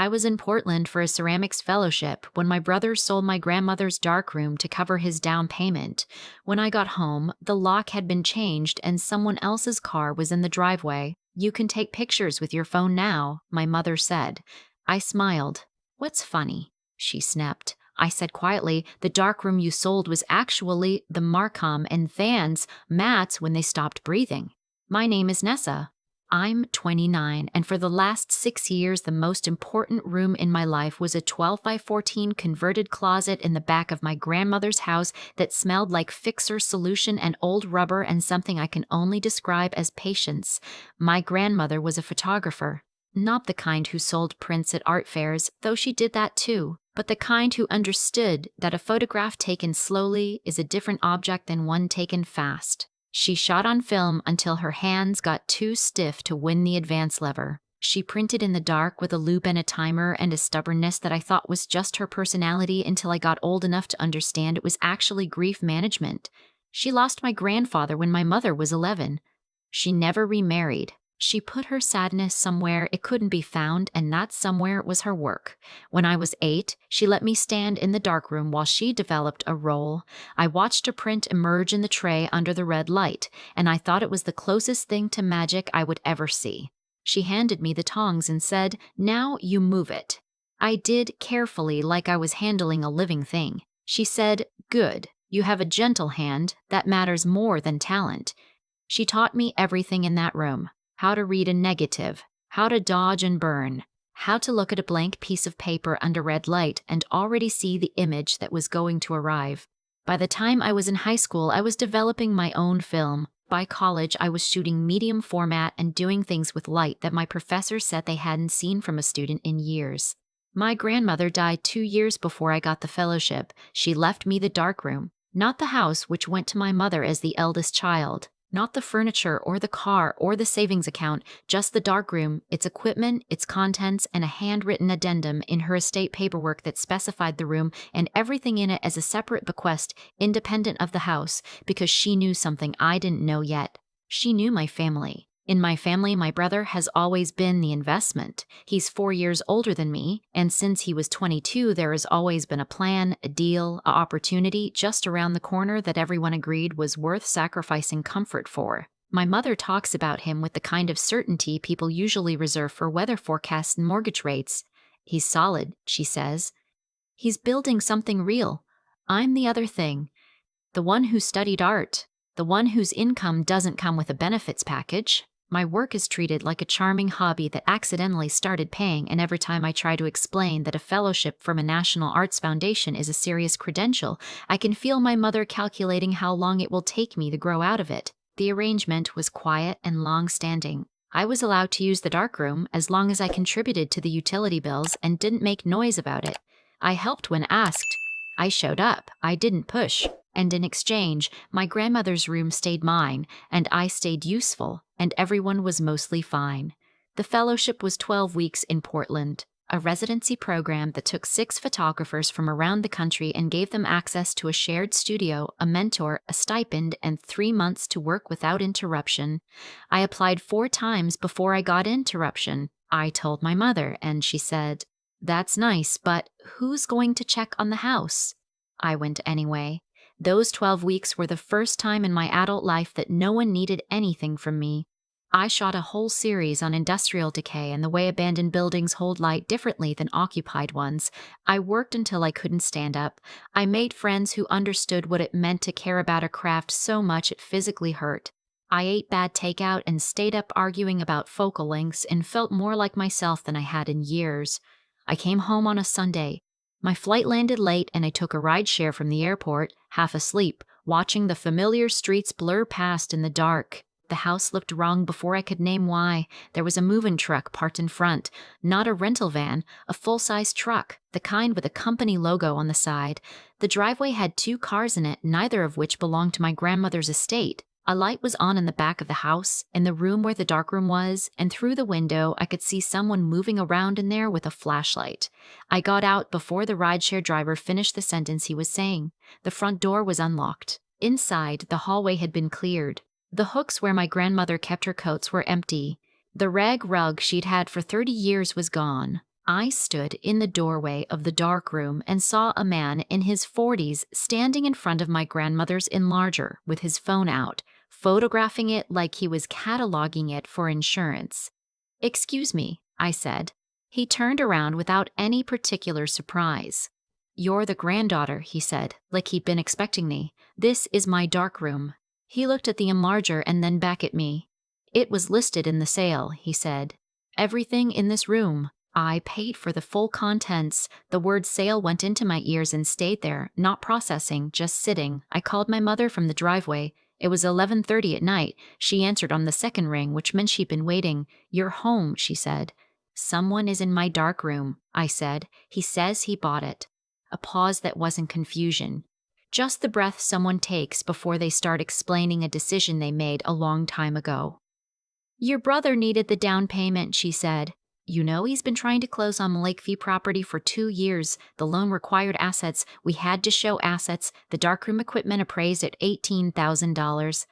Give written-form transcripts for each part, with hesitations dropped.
I was in Portland for a ceramics fellowship when my brother sold my grandmother's darkroom to cover his down payment. When I got home, the lock had been changed and someone else's car was in the driveway. "You can take pictures with your phone now," my mother said. I smiled. "What's funny?" she snapped. I said quietly, "The darkroom you sold was actually the Markham and Van's mats when they stopped breathing. My name is Nessa. I'm 29, and for the last 6 years, the most important room in my life was a 12 by 14 converted closet in the back of my grandmother's house that smelled like fixer solution and old rubber and something I can only describe as patience. My grandmother was a photographer. Not the kind who sold prints at art fairs, though she did that too, but the kind who understood that a photograph taken slowly is a different object than one taken fast. She shot on film until her hands got too stiff to win the advance lever. She printed in the dark with a loop and a timer and a stubbornness that I thought was just her personality until I got old enough to understand it was actually grief management. She lost my grandfather when my mother was 11. She never remarried. She put her sadness somewhere it couldn't be found, and that somewhere was her work. When I was 8, she let me stand in the darkroom while she developed a roll. I watched a print emerge in the tray under the red light, and I thought it was the closest thing to magic I would ever see. She handed me the tongs and said, "Now you move it." I did carefully, like I was handling a living thing. She said, "Good. You have a gentle hand. That matters more than talent." She taught me everything in that room. How to read a negative, how to dodge and burn, how to look at a blank piece of paper under red light and already see the image that was going to arrive. By the time I was in high school, I was developing my own film. By college, I was shooting medium format and doing things with light that my professors said they hadn't seen from a student in years. My grandmother died 2 years before I got the fellowship. She left me the darkroom, not the house, which went to my mother as the eldest child. Not the furniture or the car or the savings account, just the darkroom, its equipment, its contents, and a handwritten addendum in her estate paperwork that specified the room and everything in it as a separate bequest, independent of the house, because she knew something I didn't know yet. She knew my family. In my family, my brother has always been the investment. He's 4 years older than me, and since he was 22, there has always been a plan, a deal, a opportunity just around the corner that everyone agreed was worth sacrificing comfort for. My mother talks about him with the kind of certainty people usually reserve for weather forecasts and mortgage rates. "He's solid," she says. "He's building something real. I'm the other thing. The one who studied art. The one whose income doesn't come with a benefits package. My work is treated like a charming hobby that accidentally started paying, and every time I try to explain that a fellowship from a National Arts Foundation is a serious credential, I can feel my mother calculating how long it will take me to grow out of it. The arrangement was quiet and long-standing. I was allowed to use the darkroom as long as I contributed to the utility bills and didn't make noise about it. I helped when asked. I showed up. I didn't push. And in exchange, my grandmother's room stayed mine, and I stayed useful, and everyone was mostly fine. The fellowship was 12 weeks in Portland, a residency program that took 6 photographers from around the country and gave them access to a shared studio, a mentor, a stipend, and 3 months to work without interruption. I applied 4 times before I got interruption. I told my mother, and she said, "That's nice, but who's going to check on the house?" I went anyway. Those 12 weeks were the first time in my adult life that no one needed anything from me. I shot a whole series on industrial decay and the way abandoned buildings hold light differently than occupied ones. I worked until I couldn't stand up. I made friends who understood what it meant to care about a craft so much it physically hurt. I ate bad takeout and stayed up arguing about focal lengths and felt more like myself than I had in years. I came home on a Sunday. My flight landed late and I took a ride share from the airport, half asleep, watching the familiar streets blur past in the dark. The house looked wrong before I could name why. There was a moving truck parked in front, not a rental van, a full-size truck, the kind with a company logo on the side. The driveway had 2 cars in it, neither of which belonged to my grandmother's estate. A light was on in the back of the house, in the room where the darkroom was, and through the window I could see someone moving around in there with a flashlight. I got out before the rideshare driver finished the sentence he was saying. The front door was unlocked. Inside, the hallway had been cleared. The hooks where my grandmother kept her coats were empty. The rag rug she'd had for 30 years was gone. I stood in the doorway of the dark room and saw a man in his 40s standing in front of my grandmother's enlarger with his phone out, photographing it like he was cataloging it for insurance. "Excuse me," I said. He turned around without any particular surprise. "You're the granddaughter," he said, like he'd been expecting me. "This is my dark room." He looked at the enlarger and then back at me. "It was listed in the sale," he said. "Everything in this room. I paid for the full contents." The word sale went into my ears and stayed there, not processing, just sitting. I called my mother from the driveway. It was 11:30 at night. She answered on the second ring, which meant she'd been waiting. "You're home," she said. "Someone is in my dark room," I said. "He says he bought it." A pause that wasn't confusion. Just the breath someone takes before they start explaining a decision they made a long time ago. "Your brother needed the down payment," she said. "You know he's been trying to close on the Lakeview property for 2 years. The loan required assets. We had to show assets. The darkroom equipment appraised at $18,000.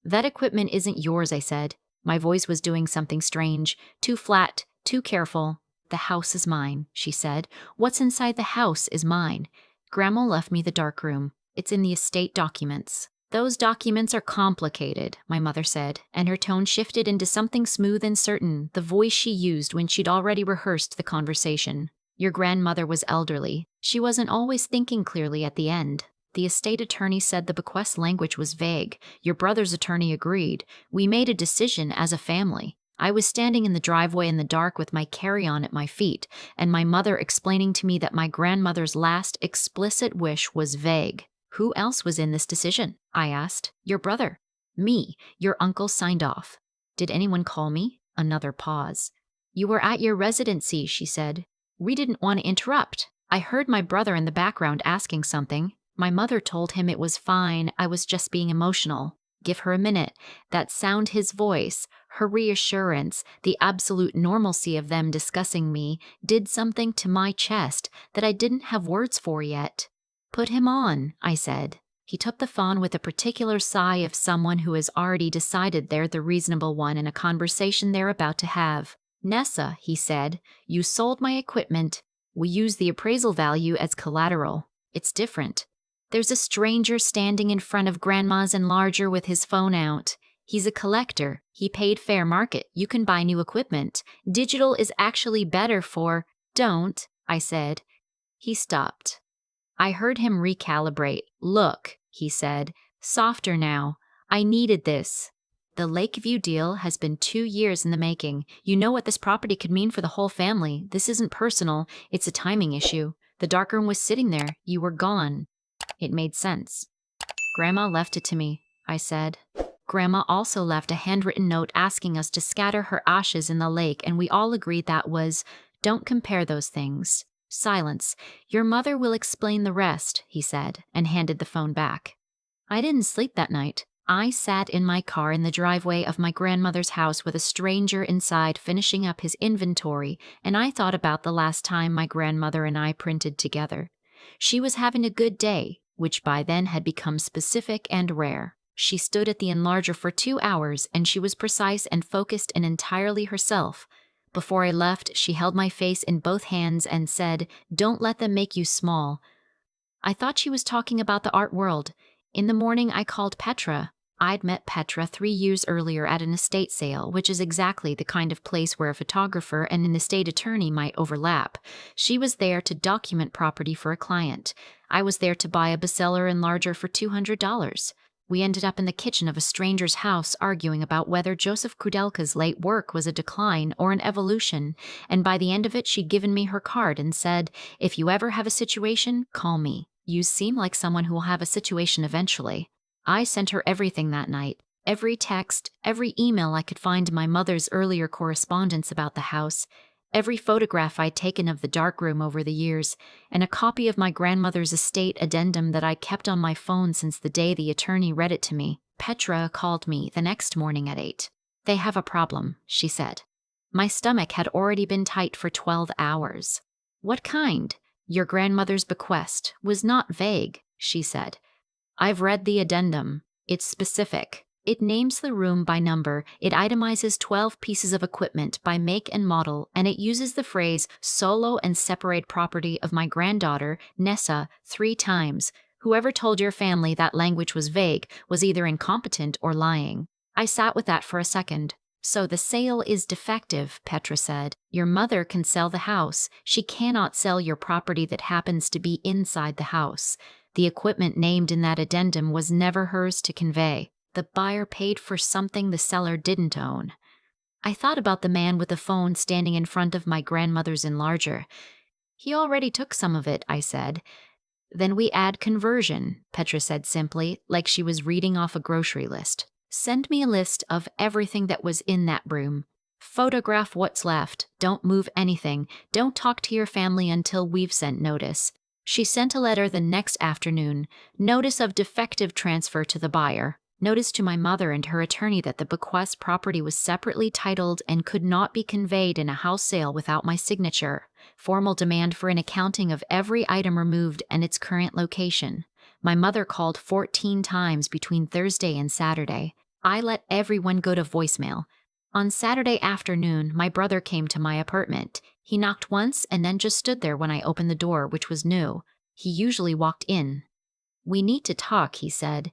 "That equipment isn't yours," I said. My voice was doing something strange. Too flat, too careful. "The house is mine," she said. "What's inside the house is mine. Grandma left me the darkroom. It's in the estate documents." "Those documents are complicated," my mother said, and her tone shifted into something smooth and certain, the voice she used when she'd already rehearsed the conversation. "Your grandmother was elderly. She wasn't always thinking clearly at the end. The estate attorney said the bequest language was vague. Your brother's attorney agreed. We made a decision as a family. I was standing in the driveway in the dark with my carry-on at my feet, and my mother explaining to me that my grandmother's last explicit wish was vague. "Who else was in this decision?" I asked. "Your brother." "Me. Your uncle signed off." "Did anyone call me?" Another pause. "You were at your residency," she said. "We didn't want to interrupt. I heard my brother in the background asking something. My mother told him it was fine, I was just being emotional. Give her a minute." That sound, his voice, her reassurance, the absolute normalcy of them discussing me, did something to my chest that I didn't have words for yet. "Put him on," I said. He took the phone with a particular sigh of someone who has already decided they're the reasonable one in a conversation they're about to have. "Nessa," he said, "you sold my equipment. We use the appraisal value as collateral. It's different." There's a stranger standing in front of Grandma's enlarger with his phone out. He's a collector. He paid fair market. You can buy new equipment. Digital is actually better for— "Don't," I said. He stopped. I heard him recalibrate. "Look," he said, "softer now. I needed this. The Lakeview deal has been 2 years in the making. You know what this property could mean for the whole family. This isn't personal. It's a timing issue. The darkroom was sitting there. You were gone." It made sense. "Grandma left it to me," I said. "Grandma also left a handwritten note asking us to scatter her ashes in the lake, and we all agreed that was— Don't compare those things." Silence. "Your mother will explain the rest," he said, and handed the phone back. I didn't sleep that night. I sat in my car in the driveway of my grandmother's house with a stranger inside finishing up his inventory, and I thought about the last time my grandmother and I printed together. She was having a good day, which by then had become specific and rare. She stood at the enlarger for 2 hours, and she was precise and focused and entirely herself. Before I left, she held my face in both hands and said, "Don't let them make you small." I thought she was talking about the art world. In the morning, I called Petra. I'd met Petra 3 years earlier at an estate sale, which is exactly the kind of place where a photographer and an estate attorney might overlap. She was there to document property for a client. I was there to buy a bestseller enlarger for $200. We ended up in the kitchen of a stranger's house arguing about whether Joseph Kudelka's late work was a decline or an evolution, and by the end of it she'd given me her card and said, "If you ever have a situation, call me. You seem like someone who will have a situation eventually." I sent her everything that night. Every text, every email I could find in my mother's earlier correspondence about the house, every photograph I'd taken of the darkroom over the years, and a copy of my grandmother's estate addendum that I kept on my phone since the day the attorney read it to me. Petra called me the next morning at 8. "They have a problem," she said. My stomach had already been tight for 12 hours. "What kind?" "Your grandmother's bequest was not vague," she said. "I've read the addendum. It's specific. It names the room by number, it itemizes 12 pieces of equipment by make and model, and it uses the phrase solo and separate property of my granddaughter, Nessa, 3 times. Whoever told your family that language was vague was either incompetent or lying. I sat with that for a second. So the sale is defective, Petra said. Your mother can sell the house. She cannot sell your property that happens to be inside the house. The equipment named in that addendum was never hers to convey. The buyer paid for something the seller didn't own. I thought about the man with the phone standing in front of my grandmother's enlarger. He already took some of it, I said. Then we add conversion, Petra said simply, like she was reading off a grocery list. Send me a list of everything that was in that room. Photograph what's left. Don't move anything. Don't talk to your family until we've sent notice. She sent a letter the next afternoon. Notice of defective transfer to the buyer. Notice to my mother and her attorney that the bequest property was separately titled and could not be conveyed in a house sale without my signature. Formal demand for an accounting of every item removed and its current location. My mother called 14 times between Thursday and Saturday. I let everyone go to voicemail. On Saturday afternoon, my brother came to my apartment. He knocked once and then just stood there when I opened the door, which was new. He usually walked in. "We need to talk," he said.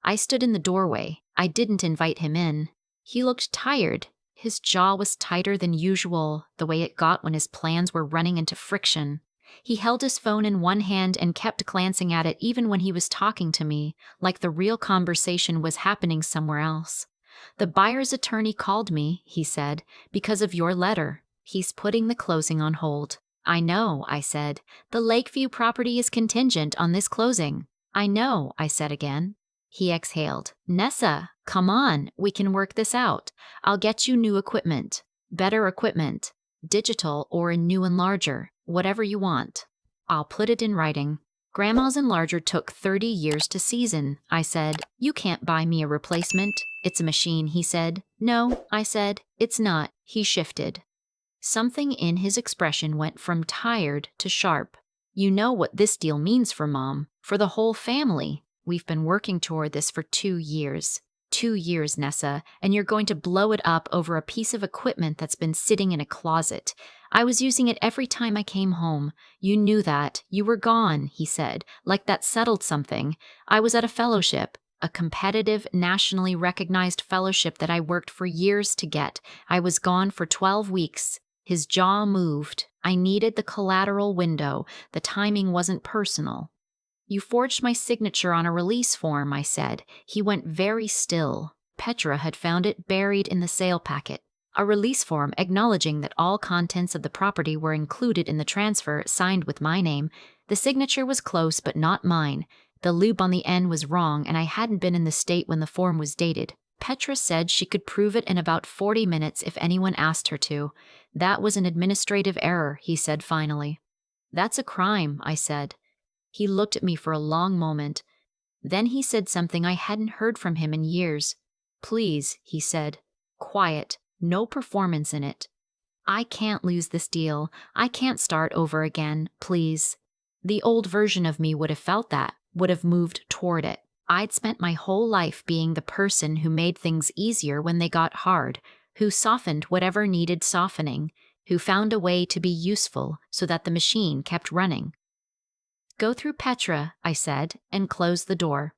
I stood in the doorway. I didn't invite him in. He looked tired. His jaw was tighter than usual, the way it got when his plans were running into friction. He held his phone in one hand and kept glancing at it even when he was talking to me, like the real conversation was happening somewhere else. "The buyer's attorney called me," he said, "because of your letter. He's putting the closing on hold." "I know," I said. "The Lakeview property is contingent on this closing." "I know," I said again. He exhaled. "Nessa, come on, we can work this out. I'll get you new equipment. Better equipment. Digital or a new enlarger. Whatever you want. I'll put it in writing." "Grandma's enlarger took 30 years to season," I said. "You can't buy me a replacement. It's a machine," he said. "No," I said. "It's not." He shifted. Something in his expression went from tired to sharp. "You know what this deal means for Mom, for the whole family. We've been working toward this for 2 years. 2 years, Nessa, and you're going to blow it up over a piece of equipment that's been sitting in a closet. I was using it every time I came home. You knew that. You were gone," he said, like that settled something. "I was at a fellowship, a competitive, nationally recognized fellowship that I worked for years to get. I was gone for 12 weeks. His jaw moved. I needed the collateral window. The timing wasn't personal. "You forged my signature on a release form," I said. He went very still. Petra had found it buried in the sale packet. A release form acknowledging that all contents of the property were included in the transfer, signed with my name. The signature was close, but not mine. The lube on the N was wrong, and I hadn't been in the state when the form was dated. Petra said she could prove it in about 40 minutes if anyone asked her to. "That was an administrative error," he said finally. "That's a crime," I said. He looked at me for a long moment. Then he said something I hadn't heard from him in years. "Please," he said. "Quiet. No performance in it. I can't lose this deal. I can't start over again. Please." The old version of me would have felt that, would have moved toward it. I'd spent my whole life being the person who made things easier when they got hard, who softened whatever needed softening, who found a way to be useful so that the machine kept running. "Go through Petra," I said, and closed the door.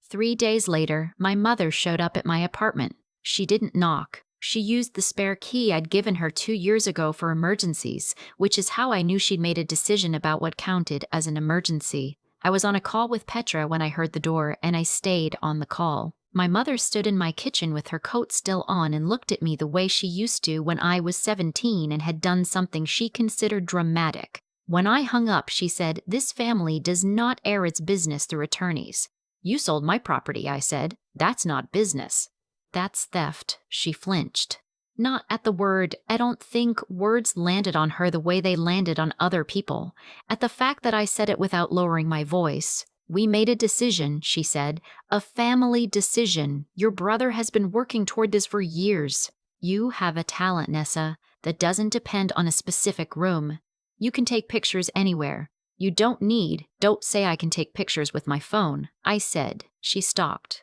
3 days later, my mother showed up at my apartment. She didn't knock. She used the spare key I'd given her 2 years ago for emergencies, which is how I knew she'd made a decision about what counted as an emergency. I was on a call with Petra when I heard the door, and I stayed on the call. My mother stood in my kitchen with her coat still on and looked at me the way she used to when I was 17 and had done something she considered dramatic. When I hung up, she said, "This family does not air its business through attorneys." "You sold my property," I said. "That's not business." "That's theft." She flinched. Not at the word. I don't think words landed on her the way they landed on other people. At the fact that I said it without lowering my voice. "We made a decision," she said. "A family decision. Your brother has been working toward this for years. You have a talent, Nessa, that doesn't depend on a specific room. You can take pictures anywhere. You don't say I can take pictures with my phone," I said. She stopped.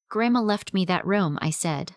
Grandma left me that room, I said.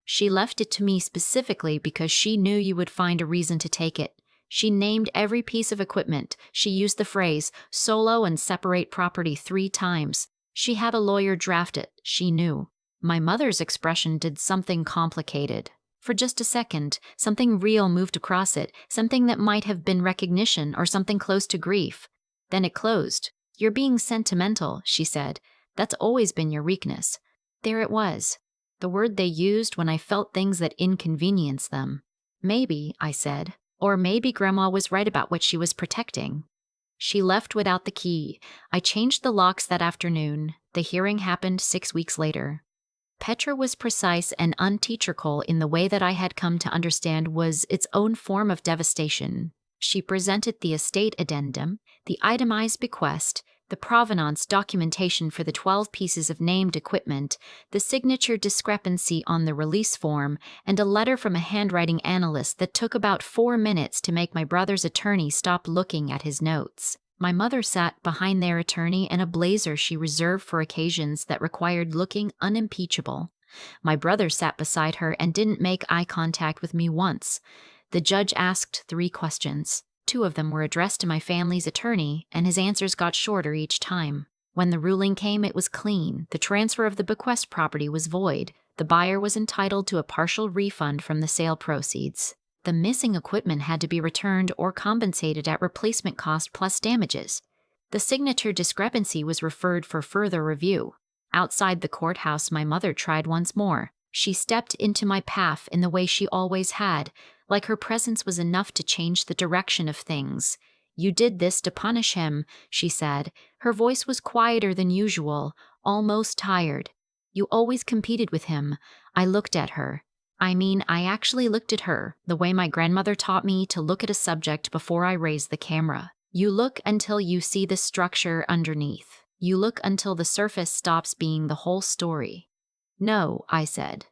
She left it to me specifically because she knew you would find a reason to take it. She named every piece of equipment. She used the phrase, solo and separate property 3 times. She had a lawyer draft it, she knew. My mother's expression did something complicated. For just a second, something real moved across it, something that might have been recognition or something close to grief. Then it closed. You're being sentimental, she said. That's always been your weakness. There it was. The word they used when I felt things that inconvenienced them. Maybe, I said, or maybe Grandma was right about what she was protecting. She left without the key. I changed the locks that afternoon. The hearing happened 6 weeks later. Petra was precise and unteachable in the way that I had come to understand was its own form of devastation. She presented the estate addendum, the itemized bequest, the provenance documentation for the 12 pieces of named equipment, the signature discrepancy on the release form, and a letter from a handwriting analyst that took about 4 minutes to make my brother's attorney stop looking at his notes. My mother sat behind their attorney in a blazer she reserved for occasions that required looking unimpeachable. My brother sat beside her and didn't make eye contact with me once. The judge asked 3 questions. 2 of them were addressed to my family's attorney, and his answers got shorter each time. When the ruling came, it was clean. The transfer of the bequest property was void. The buyer was entitled to a partial refund from the sale proceeds. The missing equipment had to be returned or compensated at replacement cost plus damages. The signature discrepancy was referred for further review. Outside the courthouse, my mother tried once more. She stepped into my path in the way she always had, like her presence was enough to change the direction of things. You did this to punish him, she said. Her voice was quieter than usual, almost tired. You always competed with him. I looked at her. I actually looked at her, the way my grandmother taught me to look at a subject before I raised the camera. You look until you see the structure underneath. You look until the surface stops being the whole story. No, I said.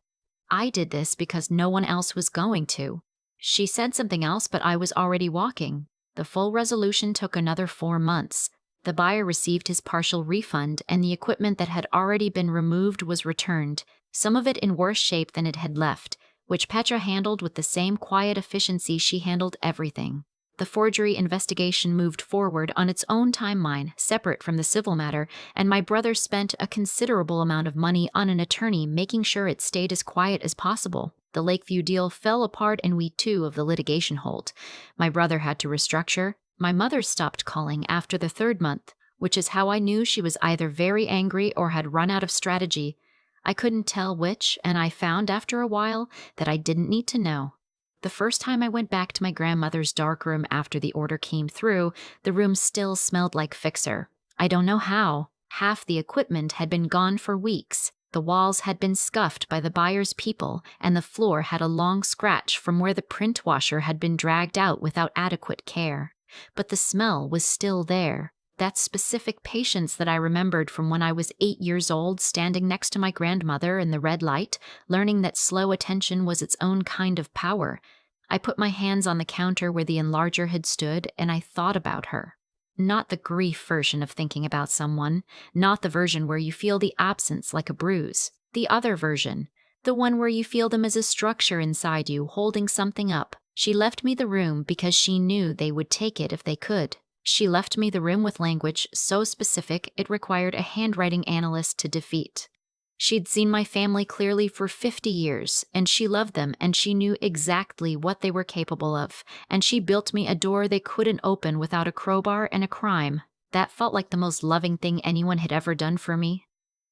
I did this because no one else was going to. She said something else, but I was already walking. The full resolution took another 4 months. The buyer received his partial refund, and the equipment that had already been removed was returned, some of it in worse shape than it had left, which Petra handled with the same quiet efficiency she handled everything. The forgery investigation moved forward on its own timeline, separate from the civil matter, and my brother spent a considerable amount of money on an attorney making sure it stayed as quiet as possible. The Lakeview deal fell apart in week 2 of the litigation hold. My brother had to restructure. My mother stopped calling after the 3rd month, which is how I knew she was either very angry or had run out of strategy. I couldn't tell which, and I found after a while that I didn't need to know. The first time I went back to my grandmother's darkroom after the order came through, the room still smelled like Fixer. I don't know how. Half the equipment had been gone for weeks. The walls had been scuffed by the buyer's people, and the floor had a long scratch from where the print washer had been dragged out without adequate care. But the smell was still there. That specific patience that I remembered from when I was 8 years old, standing next to my grandmother in the red light, learning that slow attention was its own kind of power. I put my hands on the counter where the enlarger had stood, and I thought about her. Not the grief version of thinking about someone, not the version where you feel the absence like a bruise. The other version, the one where you feel them as a structure inside you, holding something up. She left me the room because she knew they would take it if they could. She left me the room with language so specific it required a handwriting analyst to defeat. She'd seen my family clearly for 50 years, and she loved them, and she knew exactly what they were capable of, and she built me a door they couldn't open without a crowbar and a crime. That felt like the most loving thing anyone had ever done for me.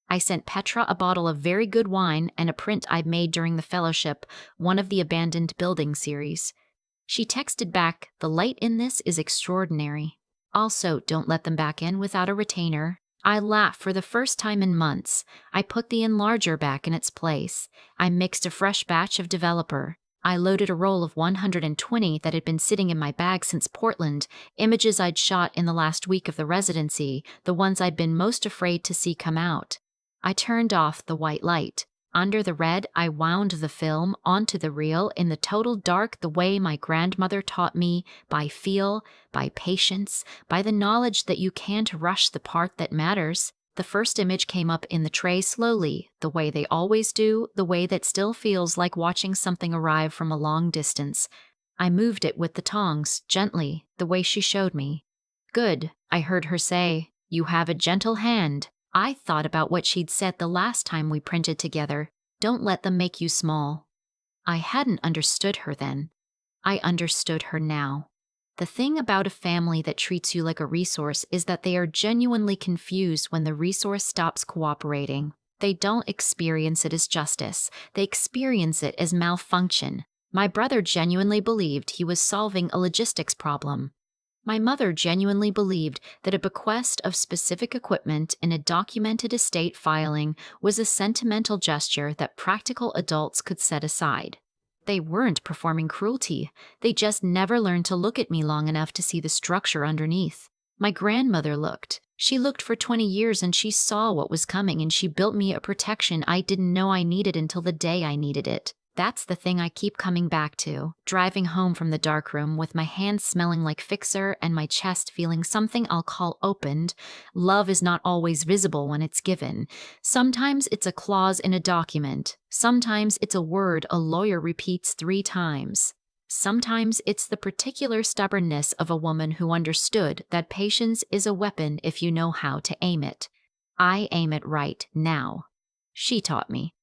I sent Petra a bottle of very good wine and a print I'd made during the fellowship, one of the abandoned building series. She texted back, "The light in this is extraordinary. Also, don't let them back in without a retainer." I laughed for the first time in months. I put the enlarger back in its place. I mixed a fresh batch of developer. I loaded a roll of 120 that had been sitting in my bag since Portland, images I'd shot in the last week of the residency, the ones I'd been most afraid to see come out. I turned off the white light. Under the red, I wound the film onto the reel in the total dark the way my grandmother taught me, by feel, by patience, by the knowledge that you can't rush the part that matters. The first image came up in the tray slowly, the way they always do, the way that still feels like watching something arrive from a long distance. I moved it with the tongs, gently, the way she showed me. "Good," I heard her say. "You have a gentle hand." I thought about what she'd said the last time we printed together. "Don't let them make you small." I hadn't understood her then. I understood her now. The thing about a family that treats you like a resource is that they are genuinely confused when the resource stops cooperating. They don't experience it as justice. They experience it as malfunction. My brother genuinely believed he was solving a logistics problem. My mother genuinely believed that a bequest of specific equipment in a documented estate filing was a sentimental gesture that practical adults could set aside. They weren't performing cruelty. They just never learned to look at me long enough to see the structure underneath. My grandmother looked. She looked for 20 years and she saw what was coming, and she built me a protection I didn't know I needed until the day I needed it. That's the thing I keep coming back to, driving home from the darkroom with my hands smelling like Fixer and my chest feeling something I'll call opened. Love is not always visible when it's given. Sometimes it's a clause in a document. Sometimes it's a word a lawyer repeats 3 times. Sometimes it's the particular stubbornness of a woman who understood that patience is a weapon if you know how to aim it. I aim it right now. She taught me.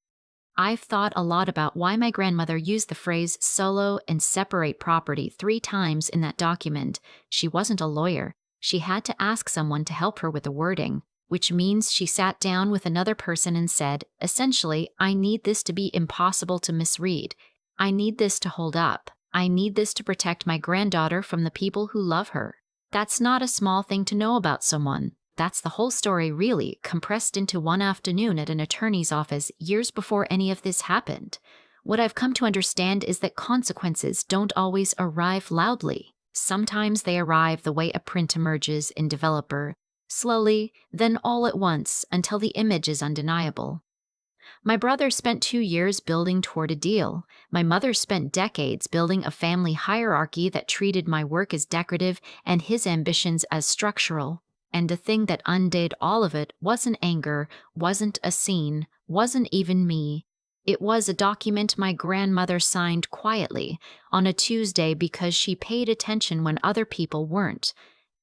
I've thought a lot about why my grandmother used the phrase solo and separate property 3 times in that document. She wasn't a lawyer. She had to ask someone to help her with the wording, which means she sat down with another person and said, essentially, I need this to be impossible to misread. I need this to hold up. I need this to protect my granddaughter from the people who love her. That's not a small thing to know about someone. That's the whole story, really, compressed into one afternoon at an attorney's office years before any of this happened. What I've come to understand is that consequences don't always arrive loudly. Sometimes they arrive the way a print emerges in Developer, slowly, then all at once, until the image is undeniable. My brother spent 2 years building toward a deal. My mother spent decades building a family hierarchy that treated my work as decorative and his ambitions as structural. And the thing that undid all of it wasn't anger, wasn't a scene, wasn't even me. It was a document my grandmother signed quietly on a Tuesday because she paid attention when other people weren't.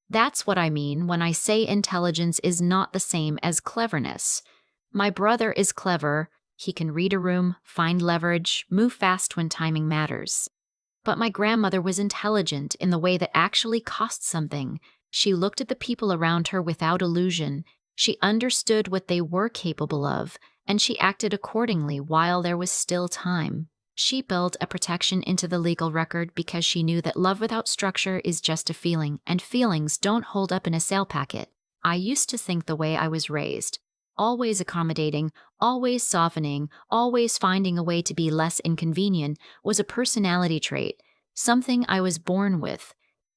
That's what I mean when I say intelligence is not the same as cleverness. My brother is clever. He can read a room, find leverage, move fast when timing matters. But my grandmother was intelligent in the way that actually cost something. She looked at the people around her without illusion. She understood what they were capable of, and she acted accordingly while there was still time. She built a protection into the legal record because she knew that love without structure is just a feeling, and feelings don't hold up in a sale packet. I used to think the way I was raised, always accommodating, always softening, always finding a way to be less inconvenient, was a personality trait, something I was born with.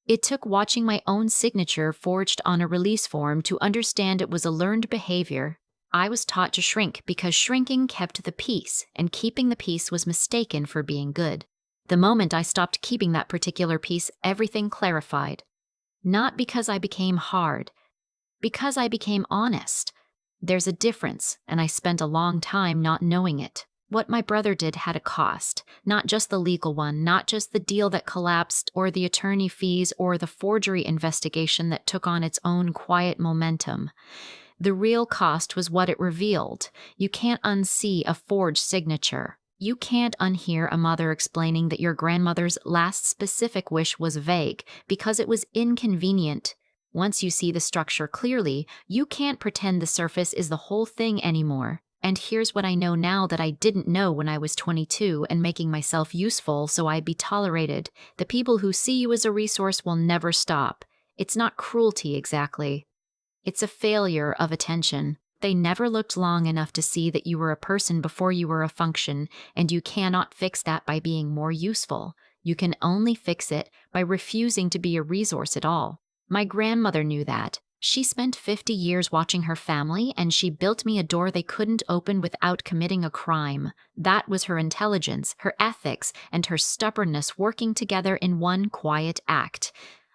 It took watching my own signature forged on a release form to understand it was a learned behavior. I was taught to shrink because shrinking kept the peace, and keeping the peace was mistaken for being good. The moment I stopped keeping that particular peace, everything clarified. Not because I became hard, because I became honest. There's a difference, and I spent a long time not knowing it. What my brother did had a cost, not just the legal one, not just the deal that collapsed, or the attorney fees, or the forgery investigation that took on its own quiet momentum. The real cost was what it revealed. You can't unsee a forged signature. You can't unhear a mother explaining that your grandmother's last specific wish was vague because it was inconvenient. Once you see the structure clearly, you can't pretend the surface is the whole thing anymore. And here's what I know now that I didn't know when I was 22 and making myself useful so I'd be tolerated. The people who see you as a resource will never stop. It's not cruelty exactly. It's a failure of attention. They never looked long enough to see that you were a person before you were a function, and you cannot fix that by being more useful. You can only fix it by refusing to be a resource at all. My grandmother knew that. She spent 50 years watching her family, and she built me a door they couldn't open without committing a crime. That was her intelligence, her ethics, and her stubbornness working together in one quiet act.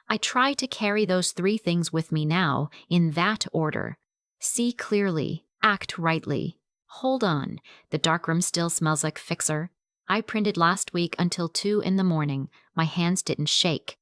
I try to carry those 3 things with me now, in that order. See clearly. Act rightly. Hold on. The darkroom still smells like Fixer. I printed last week until 2 in the morning. My hands didn't shake.